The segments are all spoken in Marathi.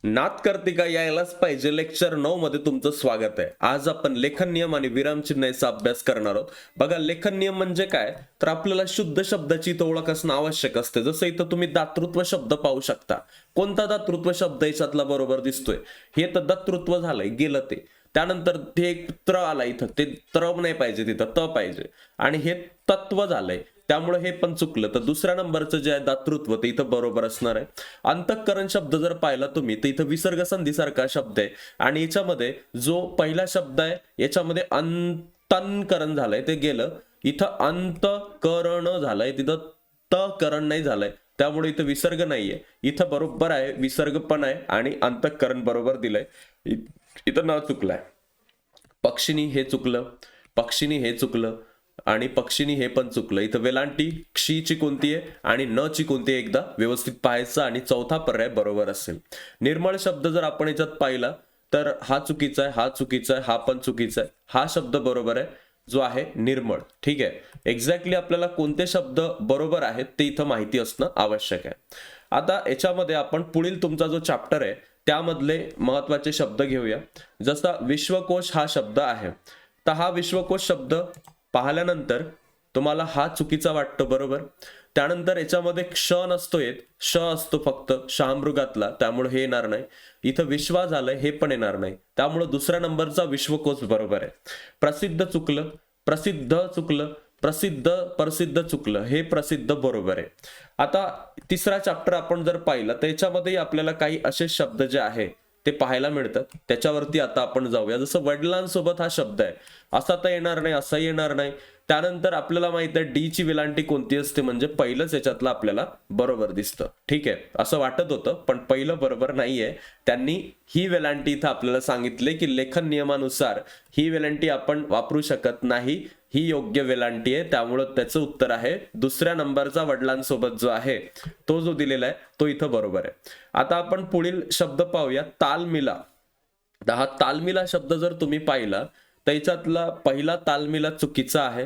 नात कर्तिका यायलाच पाहिजे लेक्चर 9 मध्ये तुमचं स्वागत आहे. आज आपण लेखन नियम आणि विरामचिन्हाचा अभ्यास करणार आहोत. बघा, लेखन नियम म्हणजे काय, तर आपल्याला शुद्ध शब्दाची इथं ओळख असणं आवश्यक असते. जसं इथं तुम्ही दातृत्व शब्द पाहू शकता. कोणता दातृत्व शब्द याच्यातला बरोबर दिसतोय? हे तर दातृत्व झालंय, गेलं ते. त्यानंतर ते एक त्र आला इथं, ते त्र नाही पाहिजे, तिथं त पाहिजे. आणि हे तत्व झालंय, त्यामुळे हे पण चुकलं. तर दुसऱ्या नंबरचं जे आहे दातृत्व ते इथं बरोबर असणार आहे. अंतःकरण शब्द जर पाहिला तुम्ही तर इथं विसर्ग संधीसारखा शब्द आहे आणि याच्यामध्ये जो पहिला शब्द आहे याच्यामध्ये अंतनकरण झालंय, ते गेलं. इथं अंतकरण झालंय, तिथं तकरण नाही झालंय, त्यामुळे इथं विसर्ग नाहीये. इथं बरोबर आहे, विसर्ग पण आहे आणि अंतःकरण बरोबर दिलंय. इथं न चुकलाय. पक्षिणी हे चुकलं, पक्षिणी हे चुकलं आणि पक्षिणी हे पण चुकलं. इथं वेलांटी क्षीची कोणती आहे आणि न ची कोणती आहे एकदा व्यवस्थित पाहायचं आणि चौथा पर्याय बरोबर असेल. निर्मळ शब्द जर आपण याच्यात पाहिला तर हा चुकीचा आहे, हा चुकीचा आहे, हा पण चुकीचा आहे. हा शब्द बरोबर आहे जो आहे निर्मळ. ठीक आहे, एक्झॅक्टली आपल्याला कोणते शब्द बरोबर आहेत ते इथं माहिती असणं आवश्यक आहे. आता याच्यामध्ये आपण पुढील तुमचा जो चॅप्टर आहे त्यामधले महत्वाचे शब्द घेऊया. जसा विश्वकोश हा शब्द आहे, तर हा विश्वकोश शब्द पाहिल्यानंतर तुम्हाला हा चुकीचा वाटतो, बरोबर. त्यानंतर याच्यामध्ये क्ष नसतो येत, श असतो फक्त शहामृगातला, त्यामुळे हे येणार नाही. इथं विश्वा झालंय, हे पण येणार नाही, त्यामुळे दुसऱ्या नंबरचा विश्वकोश बरोबर आहे. प्रसिद्ध चुकलं, प्रसिद्ध चुकलं, प्रसिद्ध प्रसिद्ध चुकलं, हे प्रसिद्ध बरोबर आहे. आता तिसरा चॅप्टर आपण जर पाहिलं तर याच्यामध्ये आपल्याला काही असे शब्द जे आहे ते पाहायला मिळतात. त्याच्यावरती आता आपण जाऊया. जसं वडिलांसोबत हा शब्द आहे, असा तर येणार नाही, असा येणार नाही. त्यानंतर आपल्याला माहित आहे डी ची वेलांटी कोणती असते, म्हणजे पहिलंच याच्यातलं आपल्याला बरोबर दिसतं. ठीक आहे, असं वाटत होतं पण पहिलं बरोबर नाहीये. त्यांनी ही वेलांटी इथं आपल्याला सांगितले की लेखन नियमानुसार ही वेलांटी आपण वापरू शकत नाही, ही योग्य वेलांटी आहे, त्यामुळं त्याचं उत्तर आहे दुसऱ्या नंबरचा वडिलांसोबत जो आहे तो जो दिलेला आहे तो इथं बरोबर आहे. आता आपण पुढील शब्द पाहूया, तालमिला. हा तालमिला शब्द जर तुम्ही पाहिला त्याच्यातला पहिला तालमिला चुकीचा आहे.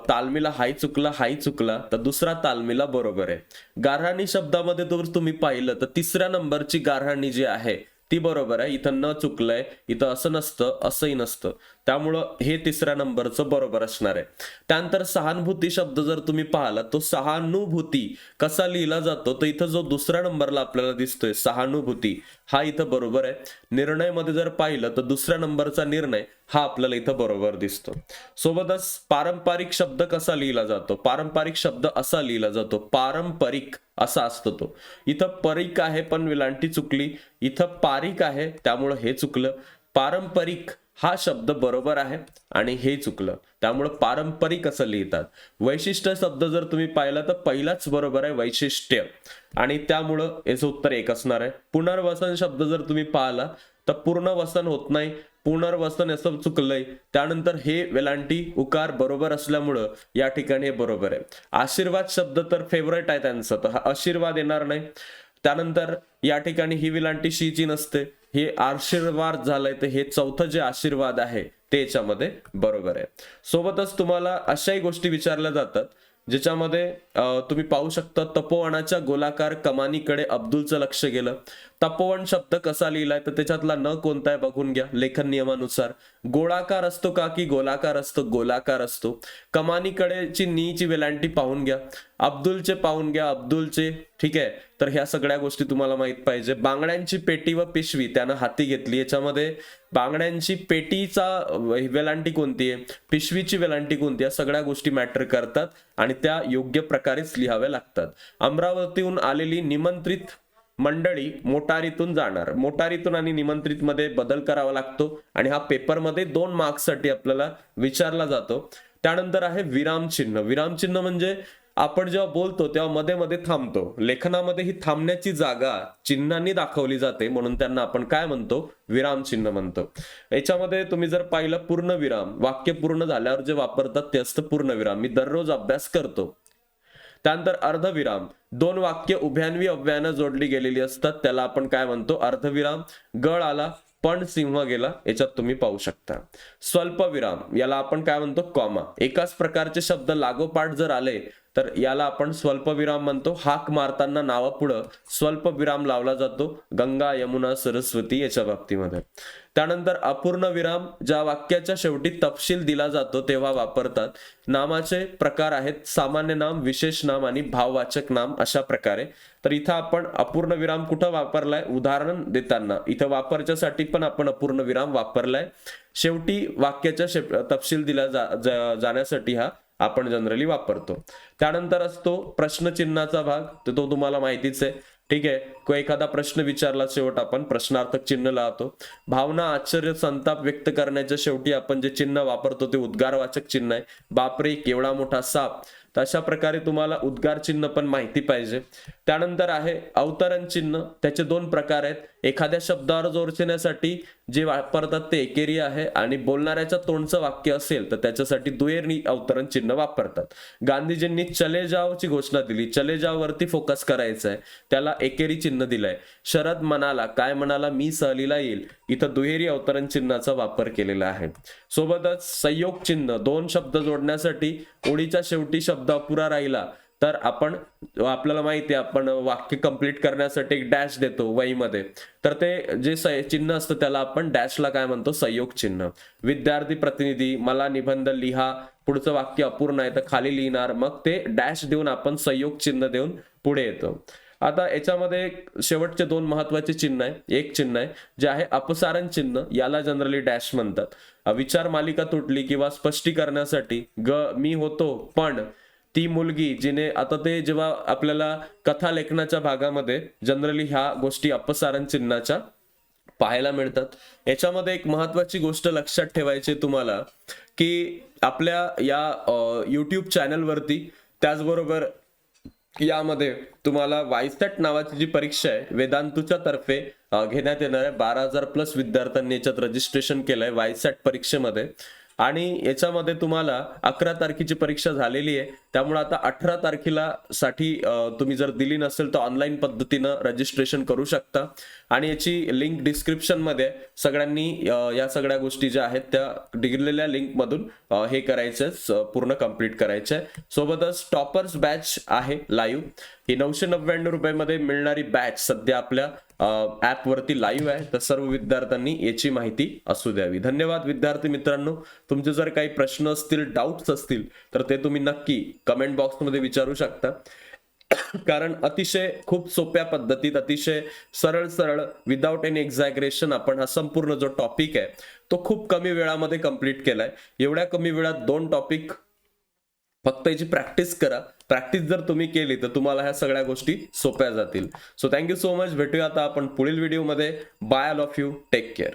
तालमिला हाही चुकला, हाही चुकला, तर दुसरा तालमिला बरोबर आहे. गाऱ्हाणी शब्दामध्ये जर तुम्ही पाहिलं तर तिसऱ्या नंबरची गाऱ्हाणी जी आहे ती बरोबर आहे. इथं न चुकलंय, इथं असं नसतं, असंही नसतं, त्यामुळं हे तिसऱ्या नंबरचं बरोबर असणार आहे. त्यानंतर सहानुभूती शब्द जर तुम्ही पाहिला तो सहानुभूती कसा लिहिला जातो, तर इथं जो दुसऱ्या नंबरला आपल्याला दिसतोय सहानुभूती, हा इथं बरोबर आहे. निर्णय मध्ये जर पाहिलं तर दुसऱ्या नंबरचा निर्णय हा आपल्याला इथं बरोबर दिसतो. सोबतच पारंपरिक शब्द कसा लिहिला जातो, पारंपरिक शब्द असा लिहिला जातो, पारंपरिक असा असतो तो. इथं परिक आहे पण विलांटी चुकली, इथं पारिक आहे त्यामुळं हे चुकलं. पारंपरिक हा शब्द बरोबर आहे आणि हे चुकलं, त्यामुळं पारंपरिक असं लिहितात. वैशिष्ट्य शब्द जर तुम्ही पाहिला तर पहिलाच बरोबर आहे, वैशिष्ट्य, आणि त्यामुळं याचं उत्तर एक असणार आहे. पुनर्वसन शब्द जर तुम्ही पाहिला तर पूर्ण वसन होत नाही, पुनर्वसन असं चुकलंय. त्यानंतर हे वेलांटी उकार बरोबर असल्यामुळं या ठिकाणी हे बरोबर आहे. आशीर्वाद शब्द तर फेवरेट आहे त्यांचं, तर हा आशीर्वाद येणार नाही. त्यानंतर या ठिकाणी ही वेलांटी शीची नसते, हे आशीर्वाद झालंय, तर हे चौथं जे आशीर्वाद आहे ते याच्यामध्ये बरोबर आहे. सोबतच तुम्हाला अशाही गोष्टी विचारल्या जातात ज्याच्यामध्ये तुम्ही पाहू शकता तपोवनाच्या गोलाकार कमानीकडे अब्दुलचं लक्ष गेलं. तपोवन शब्द कसा लिहिलाय तर त्याच्यातला न कोणता आहे बघून घ्या लेखन नियमानुसार. गोळाकार असतो का की गोलाकार असतो, गोलाकार असतो. कमानीकडेची नीची वेलांटी पाहून घ्या, अब्दुलचे पाहून घ्या, अब्दुलचे. ठीक आहे, तर ह्या सगळ्या गोष्टी तुम्हाला माहित पाहिजे. बांगड्यांची पेटी व पिशवी त्यानं हाती घेतली, याच्यामध्ये बांगड्यांची पेटीचा वेलांटी कोणती आहे, पिशवीची वेलांटी कोणती, या सगळ्या गोष्टी मॅटर करतात आणि त्या योग्य प्रकारेच लिहाव्या लागतात. अमरावतीहून आलेली निमंत्रित मंडळी मोटारीतून जाणार, मोटारीतून आणि निमंत्रित मध्ये बदल करावा लागतो आणि हा पेपरमध्ये 2 मार्क्ससाठी आपल्याला विचारला जातो. त्यानंतर आहे विरामचिन्ह. विरामचिन्ह म्हणजे आपण जेव्हा बोलतो तेव्हा मध्ये मध्ये थांबतो, लेखनामध्ये ही थांबण्याची जागा चिन्हांनी दाखवली जाते, म्हणून त्यांना आपण काय म्हणतो, विरामचिन्ह म्हणतो. याच्यामध्ये तुम्ही जर पाहिलं पूर्णविराम, वाक्य पूर्ण झाल्यावर जे वापरतात ते असतं पूर्णविराम. मी दररोज अभ्यास करतो. त्यानंतर अर्धविराम, 2 वाक्य उभ्यान्वी अव्ययानं जोडली गेलेली असतात, त्याला आपण काय म्हणतो, अर्धविराम. गळ आला पण सिंह गेला, याच्यात तुम्ही पाहू शकता. स्वल्पविराम, याला आपण काय म्हणतो, कॉमा. एकाच प्रकारचे शब्द लागोपाठ जर आले तर याला आपण स्वल्पविराम म्हणतो. हाक मारताना नावापुढं स्वल्पविराम लावला जातो गंगा यमुना सरस्वती याच्या बाबतीमध्ये. त्यानंतर अपूर्ण विराम ज्या वाक्याच्या शेवटी तपशील दिला जातो तेव्हा वापरतात. नामाचे प्रकार आहेत सामान्य नाम, विशेष नाम आणि भाववाचक नाम अशा प्रकारे. तर इथं आपण अपूर्ण विराम कुठं वापरलाय, उदाहरण देताना इथं वापरच्यासाठी पण आपण अपूर्ण विराम वापरलाय. शेवटी वाक्याच्या तपशील दिला जाण्यासाठी हा आपण जनरली वापरतो. त्यानंतर असतो प्रश्नचिन्हाचा भाग, तो तुम्हाला माहितीच आहे. ठीक आहे, कोण एखादा प्रश्न विचारला शेवट आपण प्रश्नार्थक चिन्ह लावतो. भावना, आश्चर्य, संताप व्यक्त करण्याच्या शेवटी आपण जे चिन्ह वापरतो ते उद्गारवाचक चिन्ह आहे. बापरे, केवढा मोठा साप. तर अशा प्रकारे तुम्हाला उद्गार चिन्ह पण माहिती पाहिजे. त्यानंतर आहे अवतरण चिन्ह. त्याचे दोन प्रकार आहेत. एखाद्या शब्दावर जोर देण्यासाठी जे वापरतात ते एकेरी आहे आणि बोलणाऱ्याच्या तोंडचं वाक्य असेल तर त्याच्यासाठी दुहेरी अवतरण चिन्ह वापरतात. गांधीजींनी चले जाओची घोषणा दिली, चले जाओ वरती फोकस करायचा आहे, त्याला एकेरी चिन्ह दिलंय. शरद म्हणाला, काय म्हणाला, मी सहलीला येईल, इथं दुहेरी अवतरण चिन्हाचा वापर केलेला आहे. सोबतच संयोग चिन्ह, दोन शब्द जोडण्यासाठी ओळीच्या शेवटी शब्द अपुरा राहिला तर आपण, आपल्याला माहिती आहे आपण वाक्य कंप्लीट करण्यासाठी एक डॅश देतो वहीमध्ये, तर ते जे चिन्ह असतं त्याला आपण डॅशला काय म्हणतो, संयोग चिन्ह. विद्यार्थी प्रतिनिधी, मला निबंध लिहा, पुढचं वाक्य अपूर्ण आहे तर खाली लिहिणार, मग ते डॅश देऊन आपण संयोग चिन्ह देऊन पुढे येतो. आता याच्यामध्ये शेवटचे दोन महत्वाचे चिन्ह आहे. एक चिन्ह आहे जे आहे अपसारण चिन्ह, याला जनरली डॅश म्हणतात. विचार मालिका तुटली किंवा स्पष्टीकरणासाठी मी होतो पण ती मुलगी जिने, आता ते जेव्हा आपल्याला कथा लेखनाच्या भागामध्ये जनरली ह्या गोष्टी अपसारण चिन्हाच्या पाहायला मिळतात. याच्यामध्ये एक महत्वाची गोष्ट लक्षात ठेवायची तुम्हाला की आपल्या या युट्यूब चॅनलवरती, त्याचबरोबर यामध्ये तुम्हाला वायसॅट नावाची जी परीक्षा आहे वेदांतूच्या तर्फे घेण्यात येणार आहे. 12,000+ विद्यार्थ्यांनी याच्यात रजिस्ट्रेशन केलंय वायसॅट परीक्षेमध्ये आणि याच्यामध्ये तुम्हाला 11 तारखेची परीक्षा झालेली आहे. त्यामुळे आता 18 तारखेला साठी तुम्ही जर दिली नसेल तर ऑनलाईन पद्धतीनं रजिस्ट्रेशन करू शकता आणि याची लिंक डिस्क्रिप्शन मध्ये. सगळ्यांनी या सगळ्या गोष्टी ज्या आहेत त्या दिलेल्या लिंक मधून हे करायचं, पूर्ण कंप्लीट करायचंय. सोबतच टॉपर्स बॅच आहे लाईव्ह, ही 999 रुपयामध्ये मिळणारी बॅच सध्या आपल्या ऍप वरती लाईव्ह आहे. तर सर्व विद्यार्थ्यांनी याची माहिती असू द्यावी. धन्यवाद विद्यार्थी मित्रांनो. तुमचे जर काही प्रश्न असतील, डाऊट्स असतील तर ते तुम्ही नक्की कमेंट बॉक्समध्ये विचारू शकता. कारण अतिशय खूप सोप्या पद्धतीत, अतिशय सरळ विदाउट एनी एक्झॅगरेशन आपण हा संपूर्ण जो टॉपिक आहे तो खूप कमी वेळामध्ये कंप्लीट केलाय. एवढ्या कमी वेळात 2 टॉपिक, फक्त याची प्रॅक्टिस करा. प्रॅक्टिस जर तुम्ही केली तर तुम्हाला ह्या सगळ्या गोष्टी सोप्या जातील. So thank you so much. भेटूया आता आपण पुढील व्हिडिओमध्ये. Bye all of you, take care.